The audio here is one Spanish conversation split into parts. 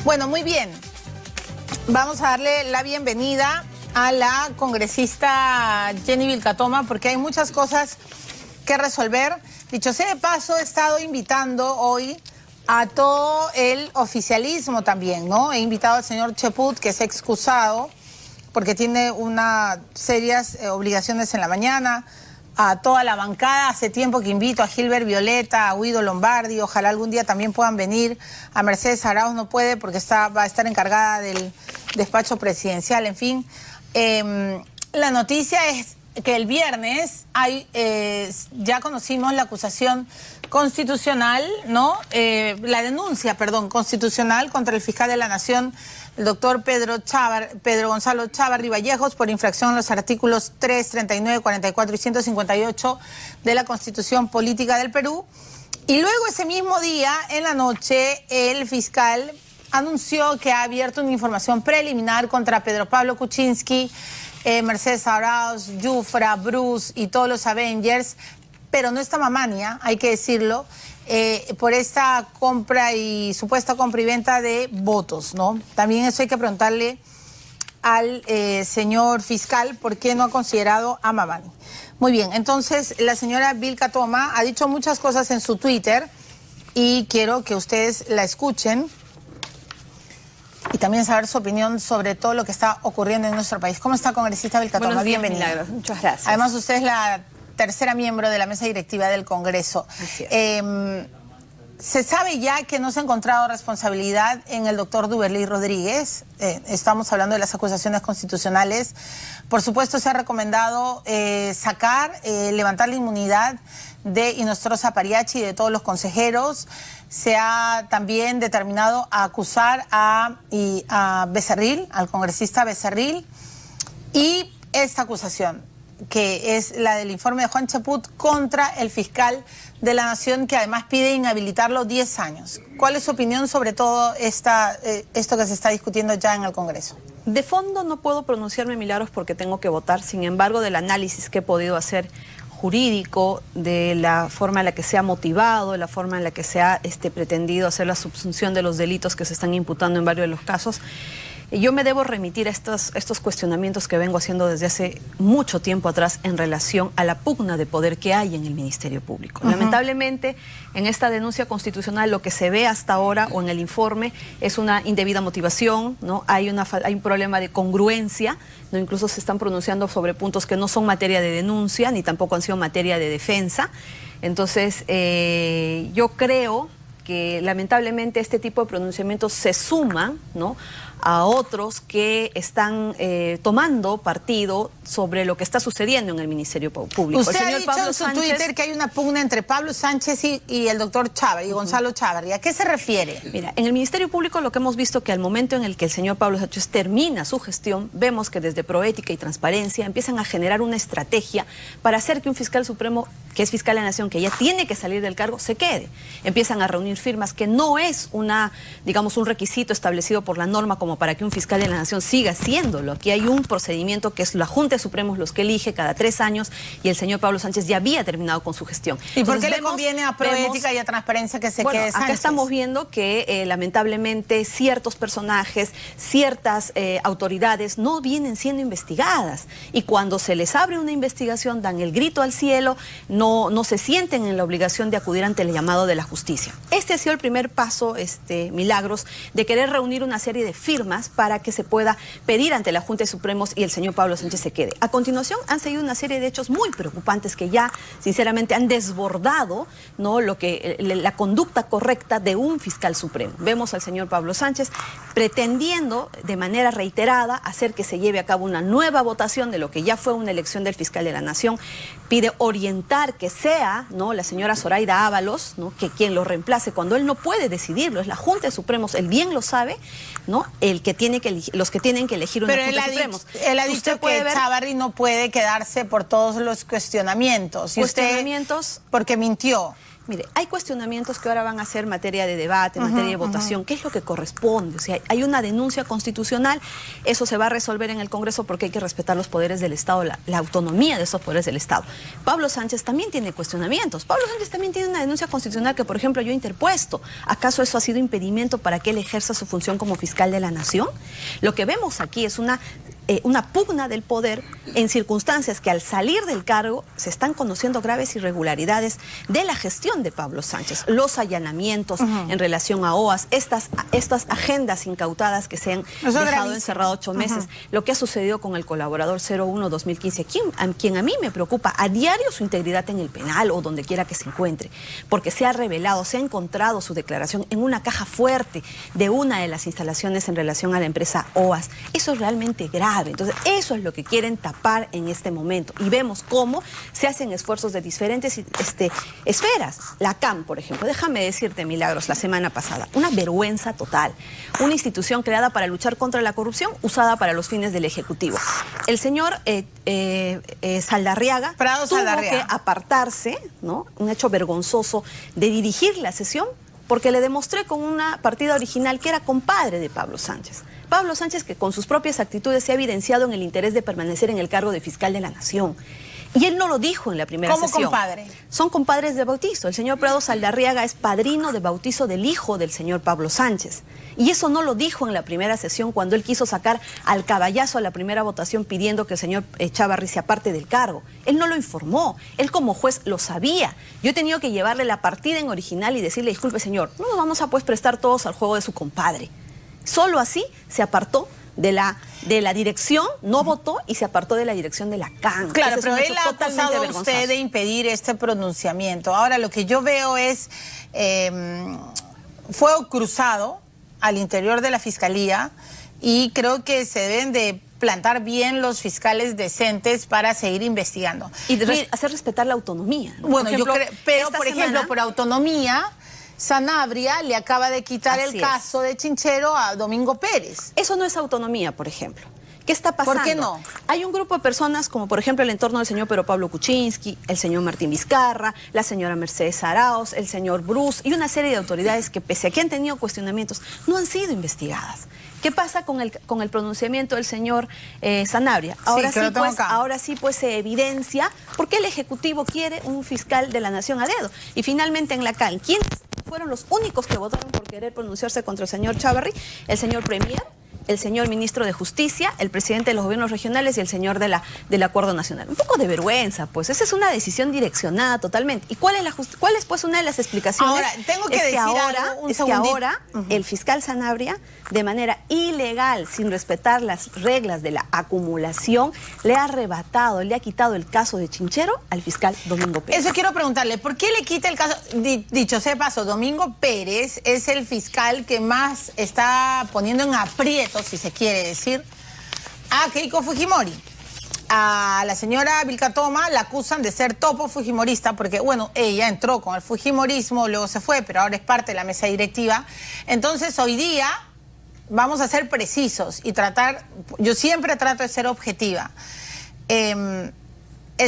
Bueno, muy bien. Vamos a darle la bienvenida a la congresista Jenny Vilcatoma porque hay muchas cosas que resolver. Dicho sea de paso, he estado invitando hoy a todo el oficialismo también, ¿no? He invitado al señor Cheput, que se ha excusado porque tiene unas serias obligaciones en la mañana, a toda la bancada. Hace tiempo que invito a Gilbert Violeta, a Guido Lombardi, ojalá algún día también puedan venir. A Mercedes Arauz no puede porque va a estar encargada del despacho presidencial, en fin. La noticia es que el viernes ya conocimos la acusación constitucional, ¿no? La denuncia, perdón, constitucional contra el fiscal de la Nación, el doctor Pedro Gonzalo Chávarri Vallejos, por infracción a los artículos 3, 39, 44 y 158 de la Constitución Política del Perú. Y luego ese mismo día, en la noche, el fiscal anunció que ha abierto una información preliminar contra Pedro Pablo Kuczynski, Mercedes Arauz, Yufra, Bruce y todos los Avengers, pero no está Mamania, hay que decirlo, por esta compra y supuesta compra y venta de votos, ¿no? También eso hay que preguntarle al señor fiscal por qué no ha considerado a Mamani. Muy bien, entonces la señora Vilcatoma ha dicho muchas cosas en su Twitter y quiero que ustedes la escuchen y también saber su opinión sobre todo lo que está ocurriendo en nuestro país. ¿Cómo está, congresista Vilcatoma? Bienvenida. Milagros. Muchas gracias. Además, usted es la tercera miembro de la mesa directiva del Congreso. Así es. Se sabe ya que no se ha encontrado responsabilidad en el doctor Duberly Rodríguez. Estamos hablando de las acusaciones constitucionales. Por supuesto, se ha recomendado levantar la inmunidad de Inostroza Pariachi y de todos los consejeros. Se ha también determinado a acusar a Becerril, al congresista Becerril, y esta acusación, que es la del informe de Juan Cheput contra el fiscal de la Nación, que además pide inhabilitarlo 10 años. ¿Cuál es su opinión sobre todo esto que se está discutiendo ya en el Congreso? De fondo no puedo pronunciarme, Milagros, porque tengo que votar. Sin embargo, del análisis que he podido hacer jurídico, de la forma en la que se ha motivado, de la forma en la que se ha pretendido hacer la subsunción de los delitos que se están imputando en varios de los casos, yo me debo remitir a estos cuestionamientos que vengo haciendo desde hace mucho tiempo atrás en relación a la pugna de poder que hay en el Ministerio Público. Lamentablemente, en esta denuncia constitucional lo que se ve hasta ahora o en el informe es una indebida motivación, ¿no? Hay un problema de congruencia, ¿no? Incluso se están pronunciando sobre puntos que no son materia de denuncia ni tampoco han sido materia de defensa. Entonces, yo creo que lamentablemente este tipo de pronunciamientos se suman, ¿no?, a otros que están tomando partido sobre lo que está sucediendo en el Ministerio Público. Usted ha dicho en su Twitter que hay una pugna entre Pablo Sánchez y el doctor Chávarri, Gonzalo Chávarri. ¿A qué se refiere? Mira, en el Ministerio Público lo que hemos visto que al momento en el que el señor Pablo Sánchez termina su gestión, vemos que desde Proética y Transparencia empiezan a generar una estrategia para hacer que un fiscal supremo, que es fiscal de la Nación, que ya tiene que salir del cargo, se quede. Empiezan a reunir firmas, que no es digamos, un requisito establecido por la norma como para que un fiscal de la Nación siga haciéndolo. Aquí hay un procedimiento que es la Junta de Supremos los que elige cada 3 años y el señor Pablo Sánchez ya había terminado con su gestión. ¿Y por qué le conviene a Proética y a Transparencia que se quede Sánchez? Acá estamos viendo que lamentablemente ciertos personajes, ciertas autoridades no vienen siendo investigadas y cuando se les abre una investigación dan el grito al cielo, no se sienten en la obligación de acudir ante el llamado de la justicia. Este ha sido el primer paso, Milagros, de querer reunir una serie de firmas para que se pueda pedir ante la Junta de Supremos y el señor Pablo Sánchez se quede. A continuación han seguido una serie de hechos muy preocupantes que ya sinceramente han desbordado, ¿no?, la conducta correcta de un fiscal supremo. Vemos al señor Pablo Sánchez pretendiendo de manera reiterada hacer que se lleve a cabo una nueva votación de lo que ya fue una elección del fiscal de la Nación. Pide orientar que sea, ¿no?, la señora Zoraida Ábalos, ¿no?, que quien lo reemplace cuando él no puede decidirlo, es la Junta de Supremos, él bien lo sabe, ¿no?, los que tienen que elegir una Junta de Supremos. Él ha dicho que Chávarri no puede quedarse por todos los cuestionamientos. ¿Cuestionamientos? Porque mintió. Mire, hay cuestionamientos que ahora van a ser materia de debate, materia de votación. ¿Qué es lo que corresponde? O sea, hay una denuncia constitucional, eso se va a resolver en el Congreso porque hay que respetar los poderes del Estado, la autonomía de esos poderes del Estado. Pablo Sánchez también tiene cuestionamientos. Pablo Sánchez también tiene una denuncia constitucional que, por ejemplo, yo he interpuesto. ¿Acaso eso ha sido impedimento para que él ejerza su función como fiscal de la nación? Lo que vemos aquí es una pugna del poder en circunstancias que al salir del cargo se están conociendo graves irregularidades de la gestión de Pablo Sánchez, los allanamientos en relación a OAS, estas agendas incautadas que se han dejado encerrado 8 meses, lo que ha sucedido con el colaborador 01-2015, quien a mí me preocupa a diario su integridad en el penal o donde quiera que se encuentre, porque se ha revelado, se ha encontrado su declaración en una caja fuerte de una de las instalaciones en relación a la empresa OAS. Eso es realmente grave. Entonces, eso es lo que quieren tapar en este momento. Y vemos cómo se hacen esfuerzos de diferentes esferas. La CAM, por ejemplo, déjame decirte, Milagros, la semana pasada, una vergüenza total. Una institución creada para luchar contra la corrupción, usada para los fines del Ejecutivo. El señor Saldarriaga tuvo que apartarse, ¿no? Un hecho vergonzoso de dirigir la sesión porque le demostré con una partida original que era compadre de Pablo Sánchez. Pablo Sánchez, que con sus propias actitudes se ha evidenciado en el interés de permanecer en el cargo de fiscal de la nación. Y él no lo dijo en la primera sesión. ¿Cómo compadre? Son compadres de bautizo. El señor Prado Saldarriaga es padrino de bautizo del hijo del señor Pablo Sánchez. Y eso no lo dijo en la primera sesión cuando él quiso sacar al caballazo a la primera votación pidiendo que el señor Chávarri se aparte del cargo. Él no lo informó. Él como juez lo sabía. Yo he tenido que llevarle la partida en original y decirle, disculpe señor, no nos vamos a pues prestar todos al juego de su compadre. Solo así se apartó de la dirección, no votó y se apartó de la dirección de la CAN. Claro, pero él ha acusado a usted de impedir este pronunciamiento. Ahora, lo que yo veo es fuego cruzado al interior de la Fiscalía y creo que se deben de plantar bien los fiscales decentes para seguir investigando. Y hacer respetar la autonomía, ¿no? Bueno, yo creo, pero por ejemplo, por autonomía, Sanabria le acaba de quitar el caso de Chinchero a Domingo Pérez. Eso no es autonomía, por ejemplo. ¿Qué está pasando? ¿Por qué no? Hay un grupo de personas, como por ejemplo el entorno del señor Pedro Pablo Kuczynski, el señor Martín Vizcarra, la señora Mercedes Arauz, el señor Bruce y una serie de autoridades que, pese a que han tenido cuestionamientos, no han sido investigadas. ¿Qué pasa con el pronunciamiento del señor Sanabria? Ahora sí, pues se evidencia por qué el Ejecutivo quiere un fiscal de la Nación a dedo. Y finalmente en la CAN, ¿quiénes fueron los únicos que votaron por querer pronunciarse contra el señor Chávarri? El señor Premier, el señor ministro de Justicia, el presidente de los gobiernos regionales y el señor del Acuerdo Nacional. Un poco de vergüenza, pues. Esa es una decisión direccionada totalmente. ¿Y cuál es pues, una de las explicaciones? Ahora, tengo que decir que ahora el fiscal Sanabria, de manera ilegal, sin respetar las reglas de la acumulación, le ha arrebatado, le ha quitado el caso de Chinchero al fiscal Domingo Pérez. Eso quiero preguntarle, ¿por qué le quita el caso? Dicho sea paso, Domingo Pérez es el fiscal que más está poniendo en aprieto, si se quiere decir, a Keiko Fujimori. A la señora Vilcatoma la acusan de ser topo fujimorista porque, bueno, ella entró con el fujimorismo, luego se fue, pero ahora es parte de la mesa directiva. Entonces, hoy día vamos a ser precisos y tratar, yo siempre trato de ser objetiva. El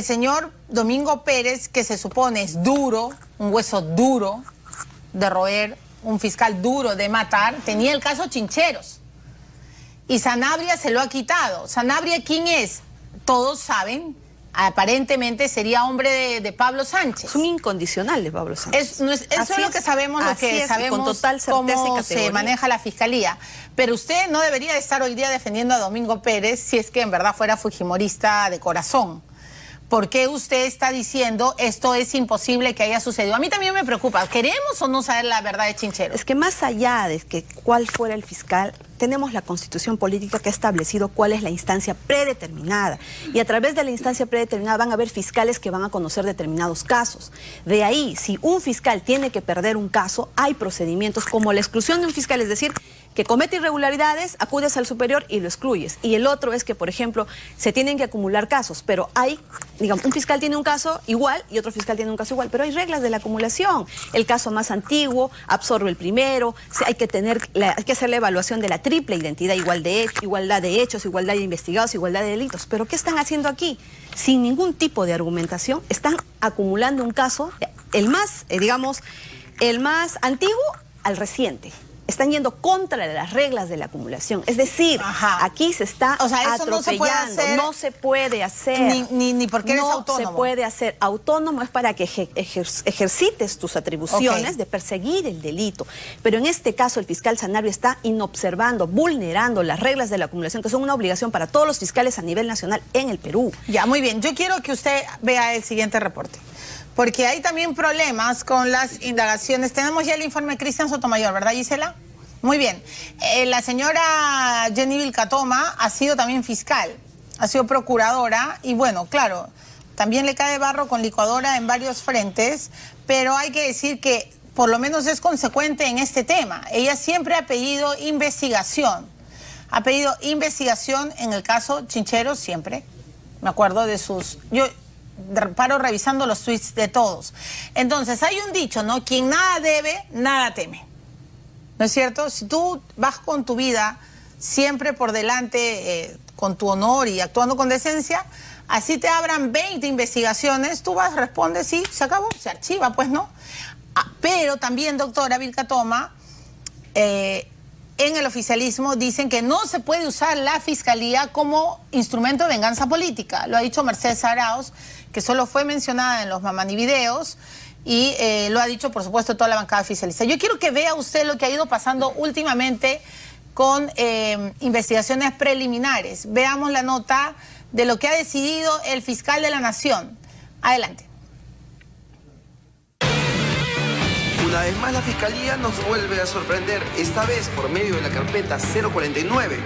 señor Domingo Pérez, que se supone es duro, un hueso duro de roer, un fiscal duro de matar, tenía el caso Chincheros. Y Sanabria se lo ha quitado. ¿Sanabria quién es? Todos saben, aparentemente sería hombre de Pablo Sánchez. Es un incondicional de Pablo Sánchez. Eso es lo que sabemos, con total certeza cómo y categoría se maneja la Fiscalía. Pero usted no debería de estar hoy día defendiendo a Domingo Pérez si es que en verdad fuera fujimorista de corazón. ¿Por qué usted está diciendo esto es imposible que haya sucedido? A mí también me preocupa. ¿Queremos o no saber la verdad de Chinchero? Es que más allá de que cuál fuera el fiscal, tenemos la Constitución política que ha establecido cuál es la instancia predeterminada. Y a través de la instancia predeterminada van a haber fiscales que van a conocer determinados casos. De ahí, si un fiscal tiene que perder un caso, hay procedimientos como la exclusión de un fiscal, es decir, que comete irregularidades, acudes al superior y lo excluyes. Y el otro es que, por ejemplo, se tienen que acumular casos, pero hay, digamos, un fiscal tiene un caso igual y otro fiscal tiene un caso igual, pero hay reglas de la acumulación. El caso más antiguo absorbe el primero, hay que hacer la evaluación de la triple identidad, igualdad de hechos, igualdad de investigados, igualdad de delitos. ¿Pero qué están haciendo aquí? Sin ningún tipo de argumentación, están acumulando un caso, el más, el más antiguo al reciente. Están yendo contra las reglas de la acumulación. Es decir, aquí se está atropellando. No se puede hacer. Ni porque eres autónomo. No se puede hacer. Autónomo es para que ejercites tus atribuciones de perseguir el delito. Pero en este caso el fiscal Sanabria está inobservando, vulnerando las reglas de la acumulación, que son una obligación para todos los fiscales a nivel nacional en el Perú. Ya, muy bien. Yo quiero que usted vea el siguiente reporte, porque hay también problemas con las indagaciones. Tenemos ya el informe de Cristian Sotomayor, ¿verdad, Gisela? Muy bien. La señora Jenny Vilcatoma ha sido también fiscal, ha sido procuradora y bueno, claro, también le cae barro con licuadora en varios frentes, pero hay que decir que por lo menos es consecuente en este tema. Ella siempre ha pedido investigación. Ha pedido investigación en el caso Chinchero siempre. Me acuerdo de sus... Yo paro revisando los tweets de todos. Entonces, hay un dicho, ¿no? Quien nada debe, nada teme. ¿No es cierto? Si tú vas con tu vida siempre por delante, con tu honor y actuando con decencia, así te abran 20 investigaciones, tú vas, respondes, sí, se acabó, se archiva, pues, ¿no? Pero también, doctora Vilcatoma, en el oficialismo dicen que no se puede usar la fiscalía como instrumento de venganza política. Lo ha dicho Mercedes Arauz, que solo fue mencionada en los Mamanivideos, y lo ha dicho, por supuesto, toda la bancada oficialista. Yo quiero que vea usted lo que ha ido pasando últimamente con investigaciones preliminares. Veamos la nota de lo que ha decidido el fiscal de la Nación. Adelante. Una vez más la Fiscalía nos vuelve a sorprender, esta vez por medio de la carpeta 049.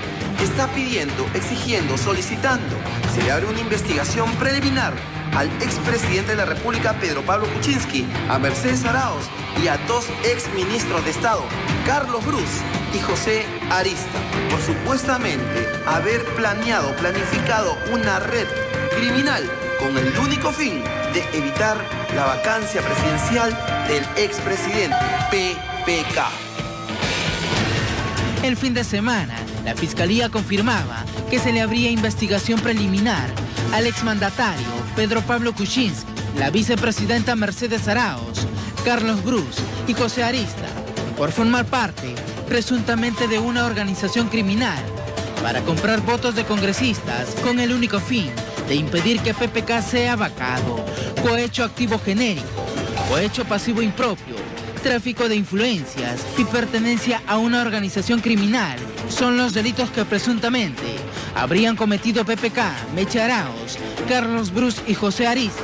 Está pidiendo, exigiendo, solicitando, se le abre una investigación preliminar al expresidente de la República, Pedro Pablo Kuczynski, a Mercedes Arauz y a dos exministros de Estado, Carlos Brus y José Arista, por supuestamente haber planificado una red criminal con el único fin de evitar la vacancia presidencial del expresidente, PPK. El fin de semana, la Fiscalía confirmaba que se le abría investigación preliminar al exmandatario Pedro Pablo Kuczynski, la vicepresidenta Mercedes Arauz, Carlos Brus y José Arista, por formar parte, presuntamente, de una organización criminal para comprar votos de congresistas con el único fin de impedir que PPK sea vacado, cohecho activo genérico, cohecho pasivo impropio, tráfico de influencias y pertenencia a una organización criminal son los delitos que presuntamente habrían cometido PPK, Mecha Arauz, Carlos Brus y José Arista.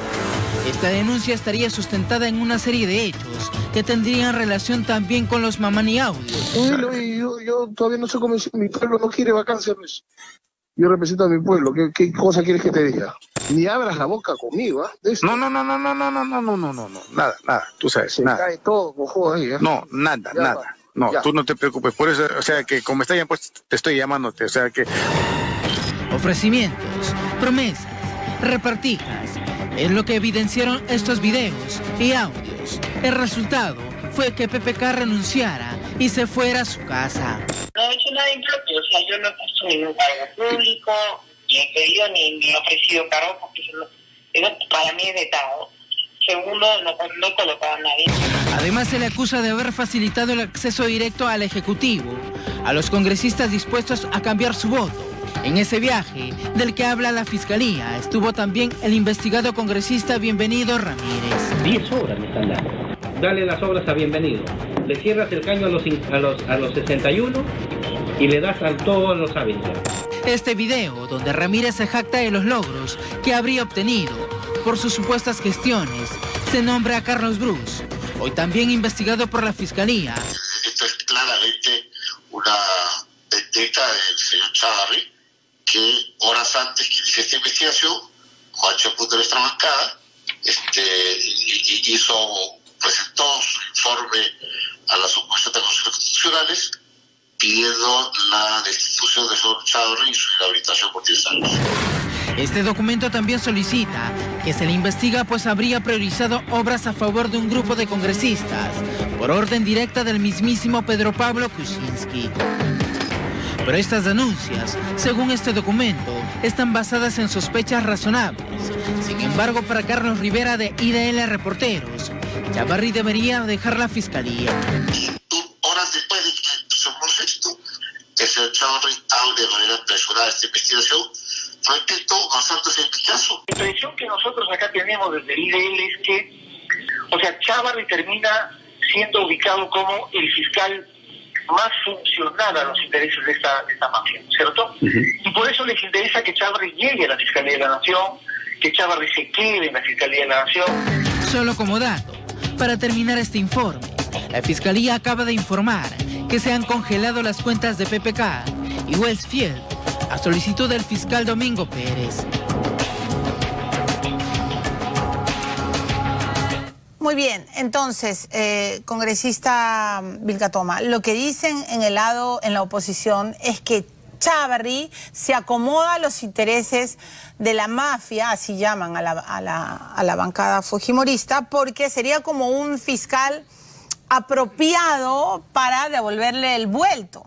Esta denuncia estaría sustentada en una serie de hechos que tendrían relación también con los Mamani Audios. Yo todavía no sé cómo mi pueblo no quiere vacancia, pues. Yo represento a mi pueblo. ¿Qué cosa quieres que te diga? Ni abras la boca conmigo, ¿ah? No, nada, tú sabes, se nada. cae todo, cojo ahí, ¿eh? No, nada. No, ya. Tú no te preocupes, por eso, o sea, que como está ya pues te estoy llamándote, o sea que... Ofrecimientos, promesas, repartijas, es lo que evidenciaron estos videos y audios. El resultado fue que PPK renunciara y se fuera a su casa. No he hecho nada impropio, o sea, yo no he puesto ningún cargo público, ni he pedido ni he ofrecido cargo, porque eso para mí es vetado. Segundo, no he colocado a nadie. Además, se le acusa de haber facilitado el acceso directo al Ejecutivo a los congresistas dispuestos a cambiar su voto. En ese viaje del que habla la Fiscalía estuvo también el investigado congresista Bienvenido Ramírez. 10 obras me están dando. Dale las obras a Bienvenido. Le cierras el caño a los 61 y le das a todos los hábitos. Este video, donde Ramírez se jacta de los logros que habría obtenido por sus supuestas gestiones, se nombra a Carlos Brus, hoy también investigado por la Fiscalía. Esto es claramente una vendetta del señor Chávarri, que horas antes que inicie esta investigación, Juancho Punto de nuestra bancada, presentó su informe a las supuestas constitucionales pidiendo la destitución del señor Chávarri y su inhabilitación por 10 años. Este documento también solicita que se le investiga, pues habría priorizado obras a favor de un grupo de congresistas por orden directa del mismísimo Pedro Pablo Kuczynski. Pero estas denuncias, según este documento, están basadas en sospechas razonables. Sin embargo, para Carlos Rivera de IDL Reporteros, Chávarri debería dejar la fiscalía. Horas después de que se produce esto, el señor Chávarri hable de manera apresurada esta investigación, repito, basándose en mi caso. La impresión que nosotros acá tenemos desde el IDL es que, o sea, Chávarri termina siendo ubicado como el fiscal más funcional a los intereses de esta mafia, ¿cierto? Y por eso les interesa que Chávarri llegue a la Fiscalía de la Nación, que Chávarri se quede en la Fiscalía de la Nación. Solo como dato, para terminar este informe, la Fiscalía acaba de informar que se han congelado las cuentas de PPK y Westfield a solicitud del fiscal Domingo Pérez. Muy bien, entonces, congresista Vilcatoma, lo que dicen en la oposición es que Chávarri se acomoda a los intereses de la mafia, así llaman a la bancada fujimorista, porque sería como un fiscal apropiado para devolverle el vuelto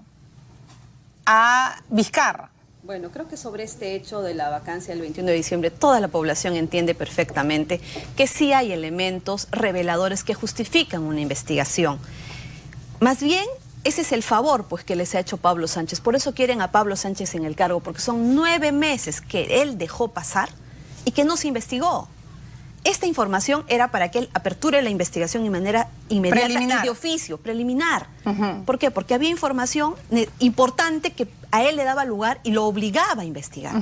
a Vizcarra. Bueno, creo que sobre este hecho de la vacancia del 21 de diciembre, toda la población entiende perfectamente que sí hay elementos reveladores que justifican una investigación. Más bien, ese es el favor pues que les ha hecho Pablo Sánchez. Por eso quieren a Pablo Sánchez en el cargo, porque son 9 meses que él dejó pasar y que no se investigó. Esta información era para que él aperture la investigación de manera inmediata y de oficio, preliminar. ¿Por qué? Porque había información importante que a él le daba lugar y lo obligaba a investigar.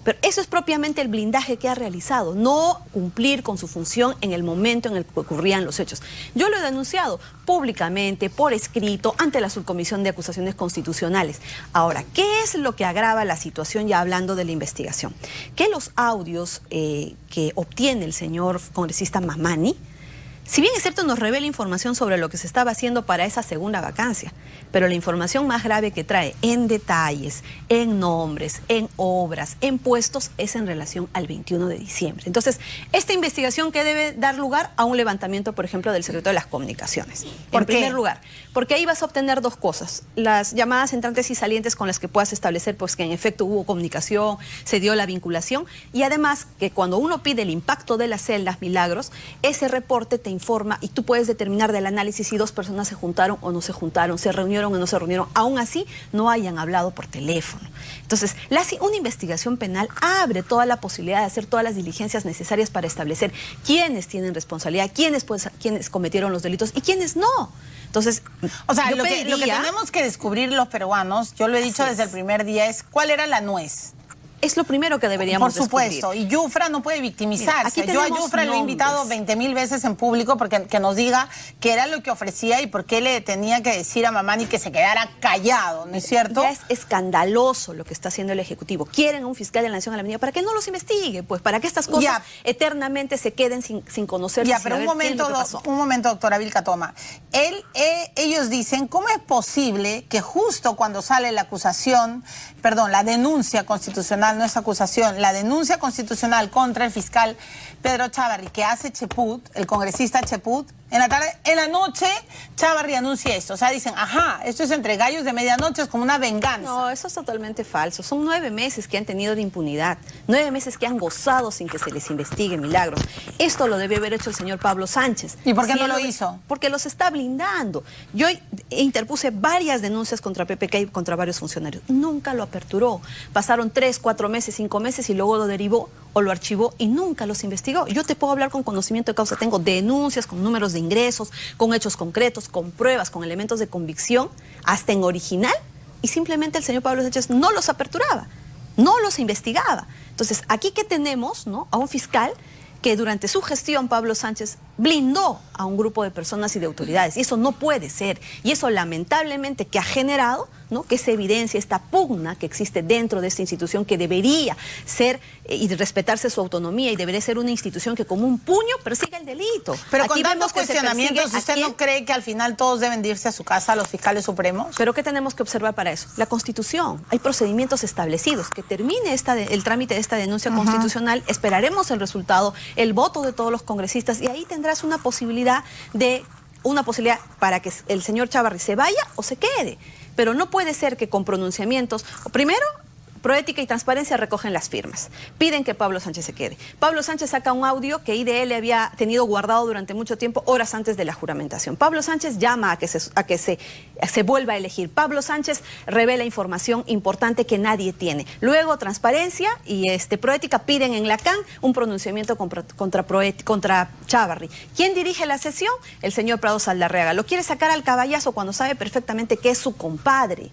Pero eso es propiamente el blindaje que ha realizado, no cumplir con su función en el momento en el que ocurrían los hechos. Yo lo he denunciado públicamente, por escrito, ante la Subcomisión de Acusaciones Constitucionales. Ahora, ¿qué es lo que agrava la situación ya hablando de la investigación? Que los audios que obtiene el señor congresista Mamani, si bien es cierto, nos revela información sobre lo que se estaba haciendo para esa segunda vacancia, pero la información más grave que trae en detalles, en nombres, en obras, en puestos, es en relación al 21 de diciembre. Entonces, esta investigación que debe dar lugar a un levantamiento, por ejemplo, del secreto de las comunicaciones. En primer lugar, porque ahí vas a obtener dos cosas: las llamadas entrantes y salientes con las que puedas establecer pues que en efecto hubo comunicación, se dio la vinculación, y además que cuando uno pide el impacto de las celdas Milagros, ese reporte te informa y tú puedes determinar del análisis si dos personas se juntaron o no se juntaron, se reunieron o no se reunieron, aún así no hayan hablado por teléfono. Entonces, una investigación penal abre toda la posibilidad de hacer todas las diligencias necesarias para establecer quiénes tienen responsabilidad, quiénes cometieron los delitos y quiénes no. Entonces, o sea, lo que tenemos que descubrir los peruanos, yo lo he dicho desde el primer día, es cuál era la nuez. Es lo primero que deberíamos descubrir. Por supuesto, y Yufra no puede victimizarse. Mira, yo a Yufra lo he invitado 20.000 veces en público porque que nos diga qué era lo que ofrecía y por qué le tenía que decir a Mamani que se quedara callado, ¿no es cierto? Ya es escandaloso lo que está haciendo el Ejecutivo. Quieren a un fiscal de la Nación a la Avenida para que no los investigue, pues para que estas cosas eternamente se queden sin conocerse. Pero un momento, doctora Vilcatoma. Ellos dicen, ¿cómo es posible que justo cuando sale la la denuncia constitucional, no es acusación, la denuncia constitucional contra el fiscal Pedro Chávarri que hace Cheput, el congresista Cheput, en la noche Chávarri anuncia esto? O sea, dicen, ajá, esto es entre gallos de medianoche, es como una venganza. No, eso es totalmente falso. Son 9 meses que han tenido de impunidad, 9 meses que han gozado sin que se les investigue, Milagros. Esto lo debe haber hecho el señor Pablo Sánchez. ¿Y por qué no lo hizo? Porque los está blindando. Yo interpuse varias denuncias contra PPK y contra varios funcionarios. Nunca lo aperturó. Pasaron 3, 4 meses, 5 meses y luego lo derivó o lo archivó y nunca los investigó. Yo te puedo hablar con conocimiento de causa. Tengo denuncias con números de ingresos, con hechos concretos, con pruebas, con elementos de convicción, hasta en original, y simplemente el señor Pablo Sánchez no los aperturaba, no los investigaba. Entonces, aquí que tenemos, ¿no?, a un fiscal que durante su gestión, Pablo Sánchez, blindó a un grupo de personas y de autoridades, y eso no puede ser, y eso lamentablemente que ha generado ¿no?, que se evidencia esta pugna que existe dentro de esta institución, que debería ser y respetarse su autonomía, y debería ser una institución que como un puño persiga el delito. Pero aquí con tantos cuestionamientos, ¿usted no cree que al final todos deben irse a su casa, los fiscales supremos? ¿Pero qué tenemos que observar para eso? La Constitución. Hay procedimientos establecidos. Que termine el trámite de esta denuncia constitucional, esperaremos el resultado, el voto de todos los congresistas, y ahí tendrás una posibilidad para que el señor Chávarri se vaya o se quede. Pero no puede ser que con pronunciamientos, primero, Proética y Transparencia recogen las firmas, piden que Pablo Sánchez se quede. Pablo Sánchez saca un audio que IDL había tenido guardado durante mucho tiempo, horas antes de la juramentación. Pablo Sánchez llama a que se vuelva a elegir. Pablo Sánchez revela información importante que nadie tiene. Luego Transparencia y Proética piden en la CAN un pronunciamiento contra Chávarri. ¿Quién dirige la sesión? El señor Prado Saldarriaga. Lo quiere sacar al caballazo cuando sabe perfectamente que es su compadre.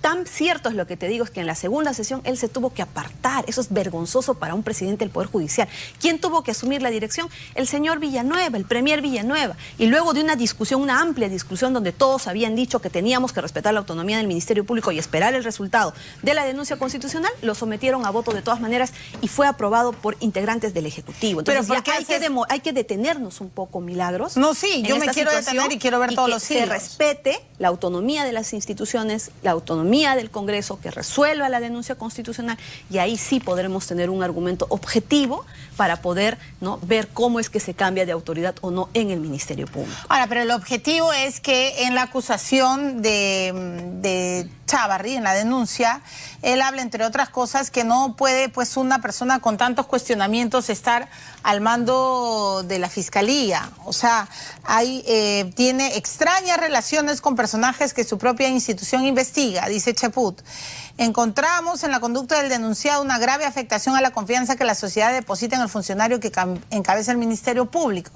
Tan cierto es lo que te digo, es que en la segunda sesión él se tuvo que apartar. Eso es vergonzoso para un presidente del Poder Judicial. ¿Quién tuvo que asumir la dirección? El señor Villanueva, el premier Villanueva. Y luego de una discusión, una amplia discusión, donde todos habían dicho que teníamos que respetar la autonomía del Ministerio Público y esperar el resultado de la denuncia constitucional, lo sometieron a voto de todas maneras y fue aprobado por integrantes del Ejecutivo. Entonces, pero hay que detenernos un poco, Milagros. No, sí, yo me quiero detener y quiero ver todos los hilos. Que se respete la autonomía de las instituciones, la autonomía del Congreso, que resuelva la denuncia constitucional, y ahí sí podremos tener un argumento objetivo para poder, ¿no?, ver cómo es que se cambia de autoridad o no en el Ministerio Público. Ahora, pero el objetivo es que en la acusación de Chávarri, en la denuncia, él habla, entre otras cosas, que no puede, pues, una persona con tantos cuestionamientos estar al mando de la Fiscalía. O sea, tiene extrañas relaciones con personajes que su propia institución investiga, dice Cheput. Encontramos en la conducta del denunciado una grave afectación a la confianza que la sociedad deposita en el funcionario que encabeza el Ministerio Público.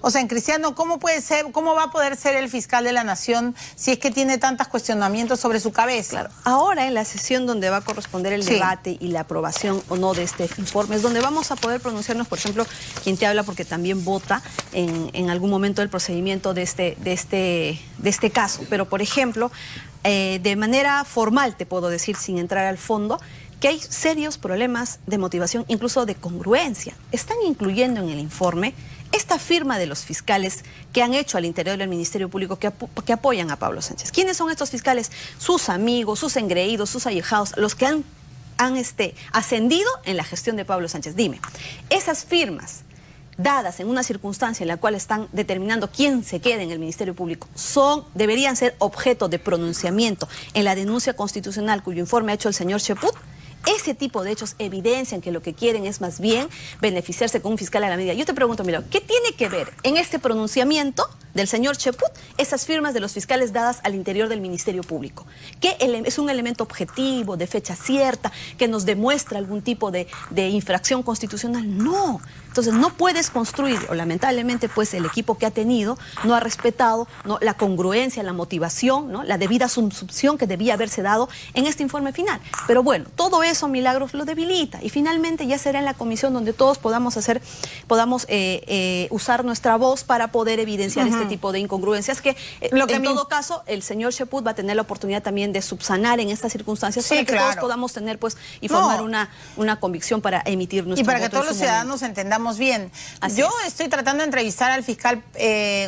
O sea, en Cristiano, ¿cómo va a poder ser el fiscal de la Nación si es que tiene tantos cuestionamientos sobre su cabeza? Claro. Ahora, en la sesión donde va a corresponder el debate y la aprobación o no de este informe, es donde vamos a poder pronunciarnos, por ejemplo, quien te habla, porque también vota en algún momento del procedimiento de este caso. Pero, por ejemplo, de manera formal te puedo decir, sin entrar al fondo, que hay serios problemas de motivación, incluso de congruencia. Están incluyendo en el informe esta firma de los fiscales que han hecho al interior del Ministerio Público que apoyan a Pablo Sánchez. ¿Quiénes son estos fiscales? Sus amigos, sus engreídos, sus allegados, los que han ascendido en la gestión de Pablo Sánchez. Dime, esas firmas dadas en una circunstancia en la cual están determinando quién se quede en el Ministerio Público, deberían ser objeto de pronunciamiento en la denuncia constitucional cuyo informe ha hecho el señor Cheput. Ese tipo de hechos evidencian que lo que quieren es más bien beneficiarse con un fiscal a la medida. Yo te pregunto, mira, ¿qué tiene que ver en este pronunciamiento del señor Cheput esas firmas de los fiscales dadas al interior del Ministerio Público? ¿Qué es un elemento objetivo, de fecha cierta, que nos demuestra algún tipo de infracción constitucional? No. Entonces no puedes construir, o lamentablemente pues el equipo que ha tenido no ha respetado, ¿no?, la congruencia, la motivación, ¿no?, la debida asunción que debía haberse dado en este informe final. Pero bueno, todo eso, Milagros, lo debilita, y finalmente ya será en la comisión donde todos podamos usar nuestra voz para poder evidenciar este tipo de incongruencias que en todo caso el señor Cheput va a tener la oportunidad también de subsanar en estas circunstancias, para que todos podamos tener pues y formar una convicción para emitir nuestro voto. Y para que todos los ciudadanos entendamos bien. Yo estoy tratando de entrevistar al fiscal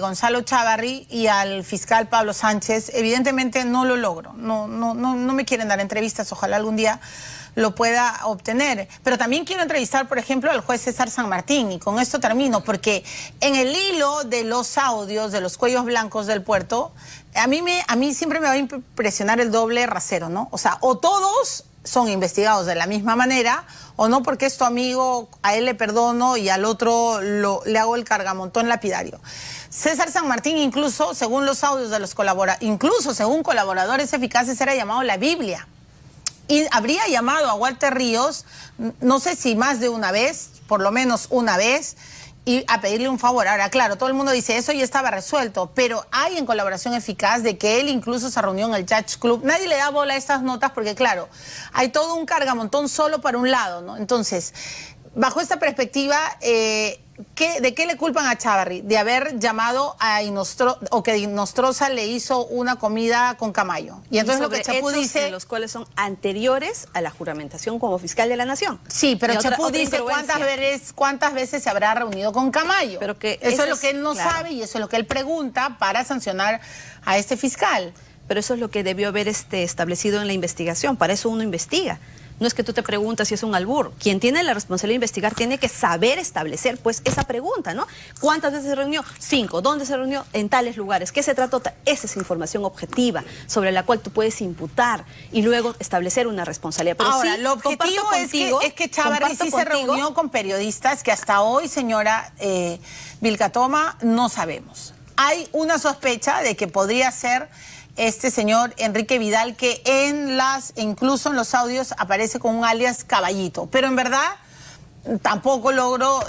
Gonzalo Chávarri y al fiscal Pablo Sánchez. Evidentemente no lo logro. No me quieren dar entrevistas. Ojalá algún día lo pueda obtener. Pero también quiero entrevistar, por ejemplo, al juez César San Martín, y con esto termino, porque en el hilo de los audios de los cuellos blancos del puerto, a mí siempre me va a impresionar el doble rasero, ¿no? O sea, o todos son investigados de la misma manera, o no, porque es tu amigo, a él le perdono y al otro le hago el cargamontón lapidario. César San Martín, incluso según los audios de los incluso según colaboradores eficaces, era llamado la Biblia. Y habría llamado a Walter Ríos, no sé si más de una vez, por lo menos una vez, y a pedirle un favor. Ahora, claro, todo el mundo dice eso y estaba resuelto, pero hay en Colaboración Eficaz de que él incluso se reunió en el Judge Club. Nadie le da bola a estas notas porque, claro, hay todo un cargamontón solo para un lado, ¿no? Entonces, bajo esta perspectiva, ¿de qué le culpan a Chávarri? De haber llamado a o que Inostroza le hizo una comida con Camayo. Y entonces lo que Chapú dice... los cuales son anteriores a la juramentación como fiscal de la Nación. Sí, pero Chapú dice cuántas veces se habrá reunido con Camayo. Pero que eso es lo que él no sabe y eso es lo que él pregunta para sancionar a este fiscal. Pero eso es lo que debió haber establecido en la investigación. Para eso uno investiga. No es que tú te preguntas si es un albur. Quien tiene la responsabilidad de investigar tiene que saber establecer, pues, esa pregunta, ¿no? ¿Cuántas veces se reunió? 5. ¿Dónde se reunió? En tales lugares. ¿Qué se trató? Esa es información objetiva sobre la cual tú puedes imputar y luego establecer una responsabilidad. Pero ahora, sí, lo objetivo es que Chávarri sí se reunió con periodistas que hasta hoy, señora Vilcatoma, no sabemos. Hay una sospecha de que podría ser este señor Enrique Vidal, que incluso en los audios aparece con un alias Caballito, pero en verdad tampoco logró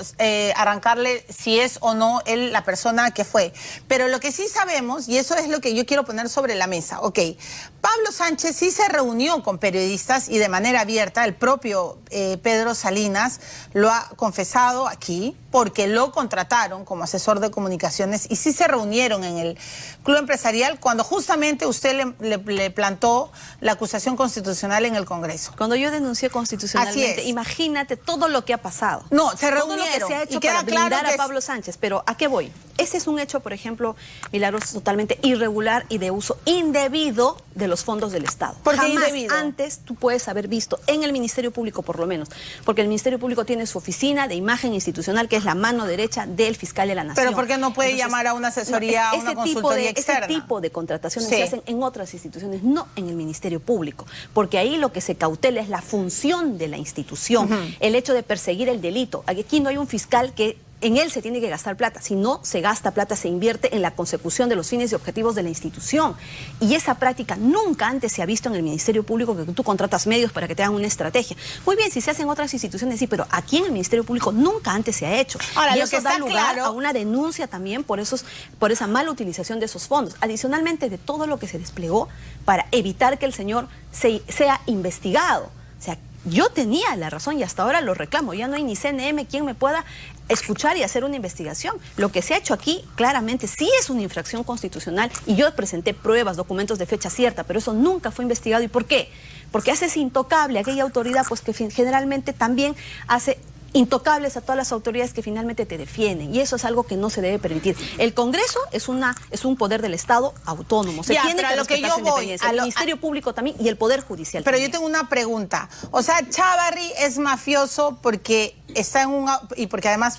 arrancarle si es o no él la persona que fue. Pero lo que sí sabemos, y eso es lo que yo quiero poner sobre la mesa, Pablo Sánchez sí se reunió con periodistas y de manera abierta, el propio Pedro Salinas lo ha confesado aquí, porque lo contrataron como asesor de comunicaciones y sí se reunieron en el Club Empresarial cuando justamente usted le plantó la acusación constitucional en el Congreso. Cuando yo denuncié constitucionalmente, imagínate todo lo que ha pasado. No, se reunieron. Todo lo que se ha hecho para blindar a Pablo Sánchez. Pero ¿a qué voy? Ese es un hecho, por ejemplo, Milagros, totalmente irregular y de uso indebido de los fondos del Estado. ¿Por qué jamás indebido? Antes tú puedes haber visto en el Ministerio Público, por lo menos, porque el Ministerio Público tiene su oficina de imagen institucional, que es la mano derecha del fiscal de la Nación. Pero ¿por qué no puede llamar a una asesoría, a una consultoría externa? Ese tipo de contrataciones se hacen en otras instituciones, no en el Ministerio Público, porque ahí lo que se cautela es la función de la institución, el hecho de perseguir el delito. Aquí no hay un fiscal que en él se tiene que gastar plata. Si no se gasta plata, se invierte en la consecución de los fines y objetivos de la institución. Y esa práctica nunca antes se ha visto en el Ministerio Público, que tú contratas medios para que te hagan una estrategia. Muy bien, si se hace en otras instituciones, sí, pero aquí en el Ministerio Público nunca antes se ha hecho. Ahora, y lo eso que da está lugar claro a una denuncia también por esa mala utilización de esos fondos. Adicionalmente de todo lo que se desplegó para evitar que el señor sea investigado. O sea, yo tenía la razón y hasta ahora lo reclamo. Ya no hay ni CNM quien me pueda escuchar y hacer una investigación. Lo que se ha hecho aquí claramente sí es una infracción constitucional y yo presenté pruebas, documentos de fecha cierta, pero eso nunca fue investigado. ¿Y por qué? Porque haces intocable a aquella autoridad pues que generalmente también hace intocables a todas las autoridades que finalmente te defienden, y eso es algo que no se debe permitir. El Congreso es un poder del Estado autónomo, se tiene que respetar su independencia, el Ministerio Público también y el Poder Judicial pero también. yo tengo una pregunta, o sea, Chávarri es mafioso porque está en y porque además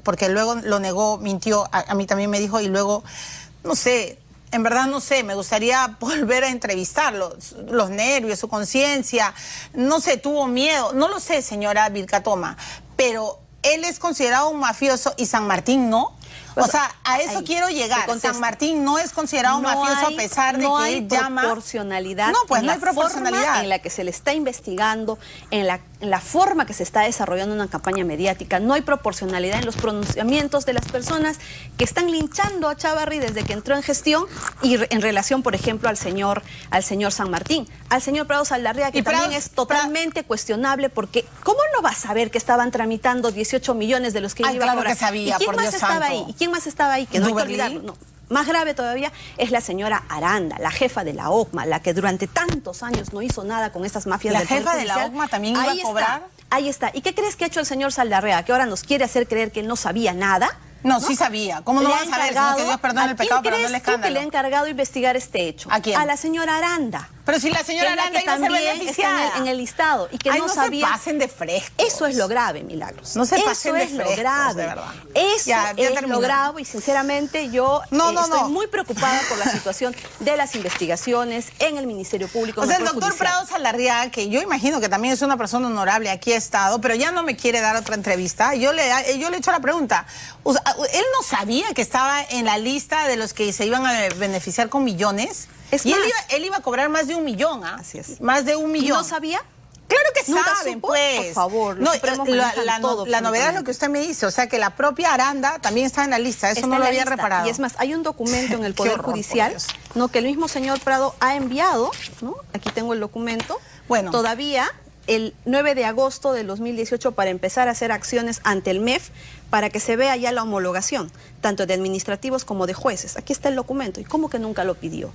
porque luego lo negó, mintió, a mí también me dijo, y luego, no sé, en verdad no sé, me gustaría volver a entrevistarlo, los nervios, su conciencia, no sé, tuvo miedo, no lo sé, señora Vilcatoma, pero él es considerado un mafioso y San Martín no. O sea, a eso quiero llegar. San Martín no es considerado mafioso a pesar de que él llama... No hay proporcionalidad. No, pues no hay proporcionalidad. En la que se le está investigando, en la forma que se está desarrollando una campaña mediática. No hay proporcionalidad en los pronunciamientos de las personas que están linchando a Chávarri desde que entró en gestión y en relación, por ejemplo, al señor San Martín. Al señor Prado Saldarriaga, que también es totalmente cuestionable porque ¿cómo no va a saber que estaban tramitando 18 millones de los que iba a cobrar? Claro que sabía, ¿Y quién por más Dios estaba santo. ahí? ¿Y quién más estaba ahí? Que no hay que olvidarlo. No. Más grave todavía es la señora Aranda, la jefa de la OCMA, la que durante tantos años no hizo nada con estas mafias del Poder Judicial. ¿La jefa de la OCMA también iba a cobrar? Ahí está. ¿Y qué crees que ha hecho el señor Saldarriaga? Que ahora nos quiere hacer creer que él no sabía nada. No, sí sabía. ¿Cómo no va a saber? Que Dios perdone el pecado, pero no el escándalo. Que le ha encargado investigar este hecho? ¿A quién? A la señora Aranda. Pero si la señora Aranda iba a ser beneficiada. Está en el listado y que no sabía. No se pasen de frescos. Eso es lo grave, Milagros. No se pasen de frescos, eso es lo grave. de verdad. Eso es lo grave y sinceramente yo estoy muy preocupada por la situación de las investigaciones en el Ministerio Público. O sea, el doctor Prado Saldarriaga, que yo imagino que también es una persona honorable, aquí ha estado, pero ya no me quiere dar otra entrevista. Yo le he hecho la pregunta. ¿Él no sabía que estaba en la lista de los que se iban a beneficiar con millones? Él iba a cobrar más de 1 millón, ¿ah? Así es. Más de 1 millón. ¿Y no sabía? Claro que ¿Nunca saben, supo? pues. Por favor, no, la novedad es lo que usted me dice, o sea, que la propia Aranda también está en la lista, eso no lo había reparado. Y es más, hay un documento en el Poder Judicial, que el mismo señor Prado ha enviado, ¿no? Aquí tengo el documento. Bueno. Todavía el 9 de agosto del 2018 para empezar a hacer acciones ante el MEF para que se vea ya la homologación, tanto de administrativos como de jueces. Aquí está el documento. ¿Y cómo que nunca lo pidió?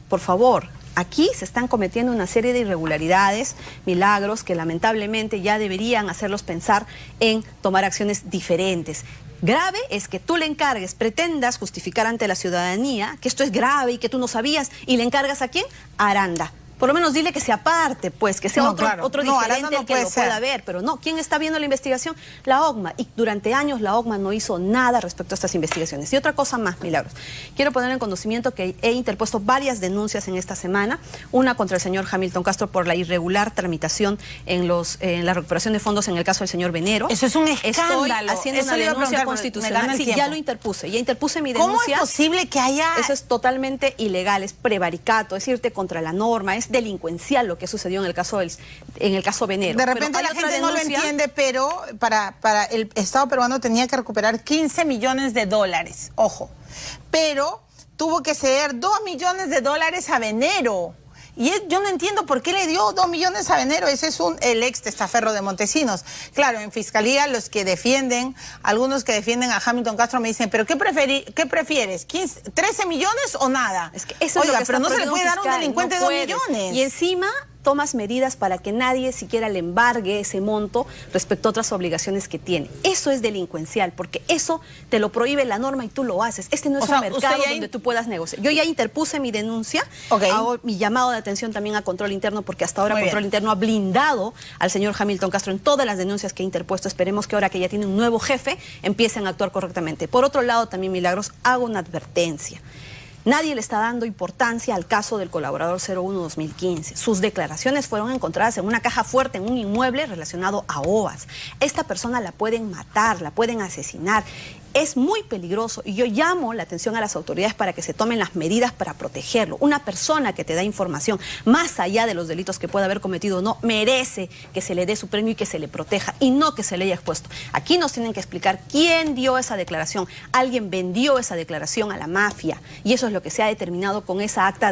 Por favor, aquí se están cometiendo una serie de irregularidades, Milagros, que lamentablemente ya deberían hacerlos pensar en tomar acciones diferentes. Grave es que tú le encargues, pretendas justificar ante la ciudadanía que esto es grave y que tú no sabías, y le encargas ¿a quién? A Aranda. Por lo menos dile que se aparte, pues, que sea otro diferente el que lo pueda ver. Pero no, ¿quién está viendo la investigación? La OCMA. Y durante años la OCMA no hizo nada respecto a estas investigaciones. Y otra cosa más, Milagros. Quiero poner en conocimiento que he interpuesto varias denuncias en esta semana. Una contra el señor Hamilton Castro por la irregular tramitación en la recuperación de fondos en el caso del señor Venero. Eso es un escándalo. Estoy haciendo una denuncia constitucional. Sí, ya lo interpuse. Ya interpuse mi denuncia. ¿Cómo es posible que haya...? Eso es totalmente ilegal, es prevaricato, es irte contra la norma, es delincuencial lo que sucedió en el caso Venero. De repente la gente no lo entiende, pero para el Estado peruano tenía que recuperar 15 millones de dólares, ojo, pero tuvo que ceder 2 millones de dólares a Venero. Y yo no entiendo por qué le dio 2 millones a Venero. Ese es el ex testaferro de Montesinos. Claro, en Fiscalía algunos que defienden a Hamilton Castro me dicen, ¿pero qué prefieres? ¿13 millones o nada? Es que eso Oiga, es lo que pero no se le puede dar a un delincuente no 2 millones. Y encima tomas medidas para que nadie siquiera le embargue ese monto respecto a otras obligaciones que tiene. Eso es delincuencial, porque eso te lo prohíbe la norma y tú lo haces. Este no es un mercado donde tú puedas negociar. Yo ya interpuse mi denuncia, hago mi llamado de atención también a Control Interno, porque hasta ahora Control Interno ha blindado al señor Hamilton Castro en todas las denuncias que he interpuesto. Esperemos que ahora que ya tiene un nuevo jefe, empiecen a actuar correctamente. Por otro lado, también, Milagros, hago una advertencia. Nadie le está dando importancia al caso del colaborador 01-2015. Sus declaraciones fueron encontradas en una caja fuerte en un inmueble relacionado a OAS. Esta persona la pueden matar, la pueden asesinar. Es muy peligroso y yo llamo la atención a las autoridades para que se tomen las medidas para protegerlo. Una persona que te da información, más allá de los delitos que pueda haber cometido o no, merece que se le dé su premio y que se le proteja, y no que se le haya expuesto. Aquí nos tienen que explicar quién dio esa declaración. Alguien vendió esa declaración a la mafia, y eso es lo que se ha determinado con esa acta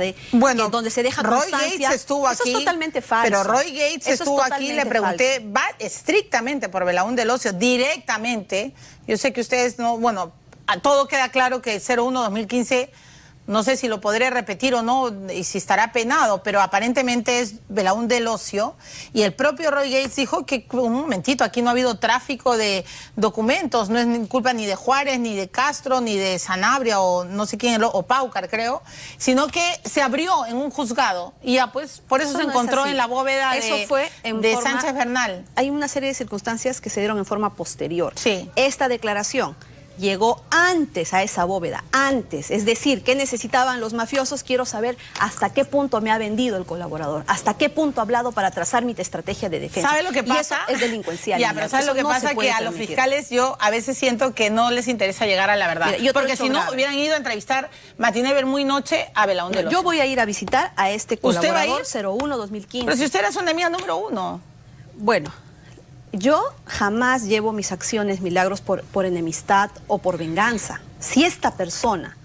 donde se deja constancia. Roy Gates estuvo aquí. Eso es totalmente falso. Pero Roy Gates estuvo aquí, le pregunté, va estrictamente por Belaúnde Locio, directamente. Yo sé que ustedes no, bueno, a todo queda claro que 01-2015, no sé si lo podré repetir o no, y si estará penado, pero aparentemente es Belaúnde Locio, y el propio Roy Gates dijo que, un momentito, aquí no ha habido tráfico de documentos, no es culpa ni de Juárez, ni de Castro, ni de Sanabria, o no sé quién, o Paucar, creo, sino que se abrió en un juzgado, y ya pues, por eso se encontró en la bóveda de Sánchez Bernal. Hay una serie de circunstancias que se dieron en forma posterior. Sí. Esta declaración llegó antes a esa bóveda, antes. Es decir, ¿qué necesitaban los mafiosos? Quiero saber hasta qué punto me ha vendido el colaborador, hasta qué punto ha hablado para trazar mi estrategia de defensa. ¿Sabe lo que pasa? Y eso es delincuencial. Ya, pero ¿sabe lo que pasa? Que a los fiscales yo a veces siento que no les interesa llegar a la verdad. Mira, porque si no, hubieran ido a entrevistar matiné, ver muy noche a Belaúnde Locio. Yo voy a ir a visitar a este colaborador 01-2015. Pero si usted era su enemiga número 1. Bueno, yo jamás llevo mis acciones, Milagros, por enemistad o por venganza. Si esta persona,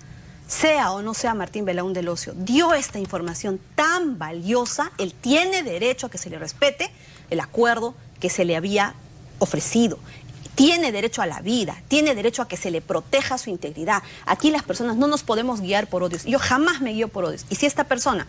sea o no sea Martín Belaúnde Locio, dio esta información tan valiosa, él tiene derecho a que se le respete el acuerdo que se le había ofrecido. Tiene derecho a la vida, tiene derecho a que se le proteja su integridad. Aquí las personas no nos podemos guiar por odios. Yo jamás me guío por odios. Y si esta persona,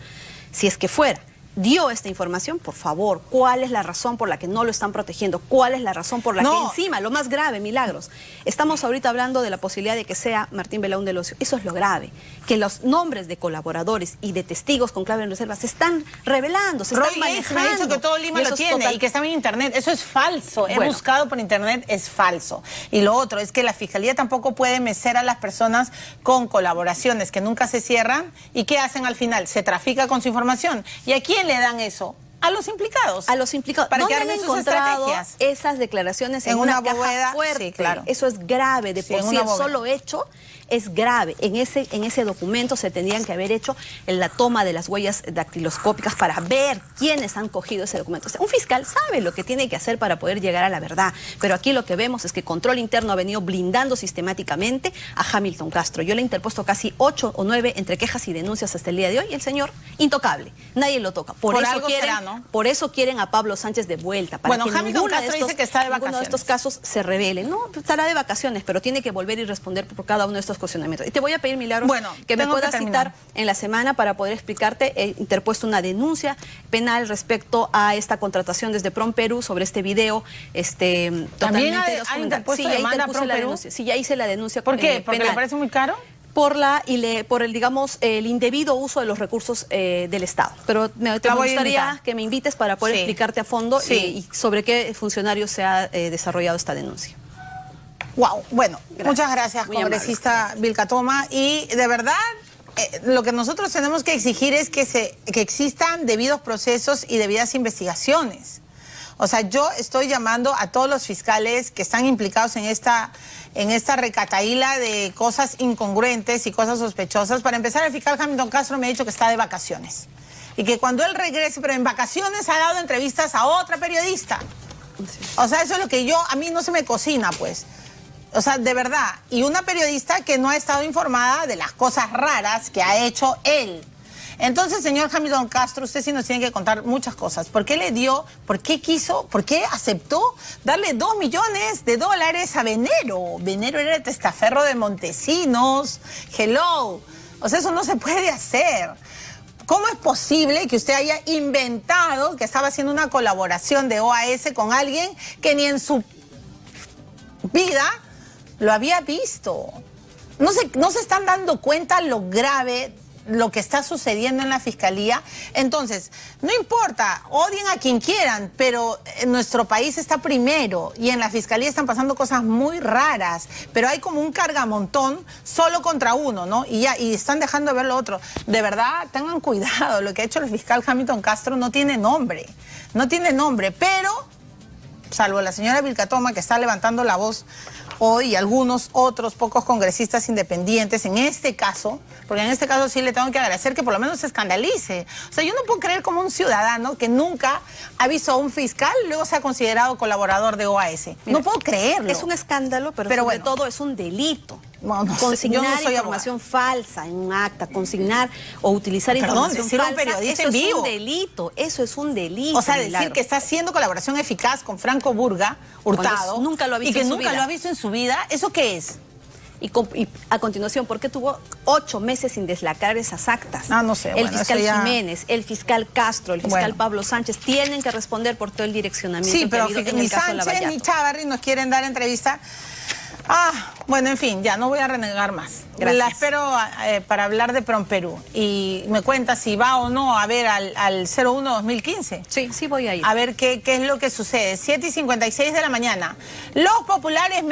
si es que fuera, dio esta información, por favor, ¿cuál es la razón por la que no lo están protegiendo? ¿Cuál es la razón por la que encima, lo más grave, Milagros, estamos ahorita hablando de la posibilidad de que sea Martín Belaúnde Locio? Eso es lo grave, que los nombres de colaboradores y de testigos con clave en reserva se están revelando, se están manejando. Me ha dicho que todo Lima lo tiene y que está en internet. Eso es falso. He buscado por internet, es falso. Y lo otro es que la Fiscalía tampoco puede mecer a las personas con colaboraciones que nunca se cierran. ¿Y qué hacen al final? Se trafica con su información. ¿Y a quién le dan eso? A los implicados. A los implicados. Para que han encontrado esas declaraciones en una caja fuerte? Sí, claro. Eso es grave. De por sí, el solo hecho es grave. En ese documento se tendrían que haber hecho la toma de las huellas dactiloscópicas para ver quiénes han cogido ese documento. O sea, un fiscal sabe lo que tiene que hacer para poder llegar a la verdad, pero aquí lo que vemos es que Control Interno ha venido blindando sistemáticamente a Hamilton Castro. Yo le he interpuesto casi 8 o 9 entre quejas y denuncias hasta el día de hoy, y el señor intocable, nadie lo toca. Por eso quieren a Pablo Sánchez de vuelta, para que Hamilton Castro dice que está de vacaciones. ninguno de estos casos se revele. No, estará de vacaciones, pero tiene que volver y responder por cada uno de estos cuestionamientos. Y te voy a pedir, Milagros, que me puedas citar en la semana para poder explicarte. He interpuesto una denuncia penal respecto a esta contratación desde Prom Perú sobre este video. ¿También ha interpuesto demanda Prom Perú? Sí, ya hice la denuncia. ¿Por qué? ¿Porque le parece muy caro? Por el indebido uso de los recursos del Estado. Pero me gustaría que me invites para poder explicarte a fondo y sobre qué funcionario se ha desarrollado esta denuncia. Wow, bueno, muchas gracias, congresista Vilcatoma. Y de verdad, lo que nosotros tenemos que exigir es que existan debidos procesos y debidas investigaciones. O sea, yo estoy llamando a todos los fiscales que están implicados en esta recataíla de cosas incongruentes y cosas sospechosas. Para empezar, el fiscal Hamilton Castro me ha dicho que está de vacaciones. Y que cuando él regrese, pero en vacaciones ha dado entrevistas a otra periodista. O sea, eso es lo que a mí no se me cocina, pues. O sea, de verdad. Y una periodista que no ha estado informada de las cosas raras que ha hecho él. Entonces, señor Hamilton Castro, usted sí nos tiene que contar muchas cosas. ¿Por qué le dio, por qué quiso, por qué aceptó darle $2 millones a Venero? Venero era el testaferro de Montesinos. Hello. O sea, eso no se puede hacer. ¿Cómo es posible que usted haya inventado que estaba haciendo una colaboración de OAS con alguien que ni en su vida lo había visto? No se están dando cuenta lo grave, lo que está sucediendo en la Fiscalía. Entonces, no importa, odien a quien quieran, pero nuestro país está primero y en la Fiscalía están pasando cosas muy raras, pero hay como un cargamontón solo contra uno, ¿no? Y están dejando de ver lo otro. De verdad, tengan cuidado, lo que ha hecho el fiscal Hamilton Castro no tiene nombre, pero, salvo la señora Vilcatoma, que está levantando la voz hoy, y algunos otros pocos congresistas independientes, en este caso, porque en este caso sí le tengo que agradecer que por lo menos se escandalice. O sea, yo no puedo creer como un ciudadano que nunca ha visto a un fiscal, luego se ha considerado colaborador de OAS. Mira, no puedo creerlo. Es un escándalo, pero sobre todo es un delito. Consignar información falsa en un acta, consignar o utilizar información falsa, un periodista eso en vivo. Es un delito, eso es un delito. O sea, decir que está haciendo colaboración eficaz con Franco Burga, Hurtado, nunca lo ha visto y que nunca lo ha visto en su vida, ¿eso qué es? Y a continuación, ¿por qué tuvo 8 meses sin deslacrar esas actas? No sé. El fiscal Jiménez, el fiscal Castro, el fiscal Pablo Sánchez tienen que responder por todo el direccionamiento. Sí, pero ni Sánchez ni Chávarri nos quieren dar entrevista. Bueno, en fin, ya no voy a renegar más. Gracias. La espero para hablar de Prom Perú. Y me cuenta si va o no a ver al 01-2015. Sí voy a ir. A ver qué es lo que sucede. 7:56 de la mañana. Los populares...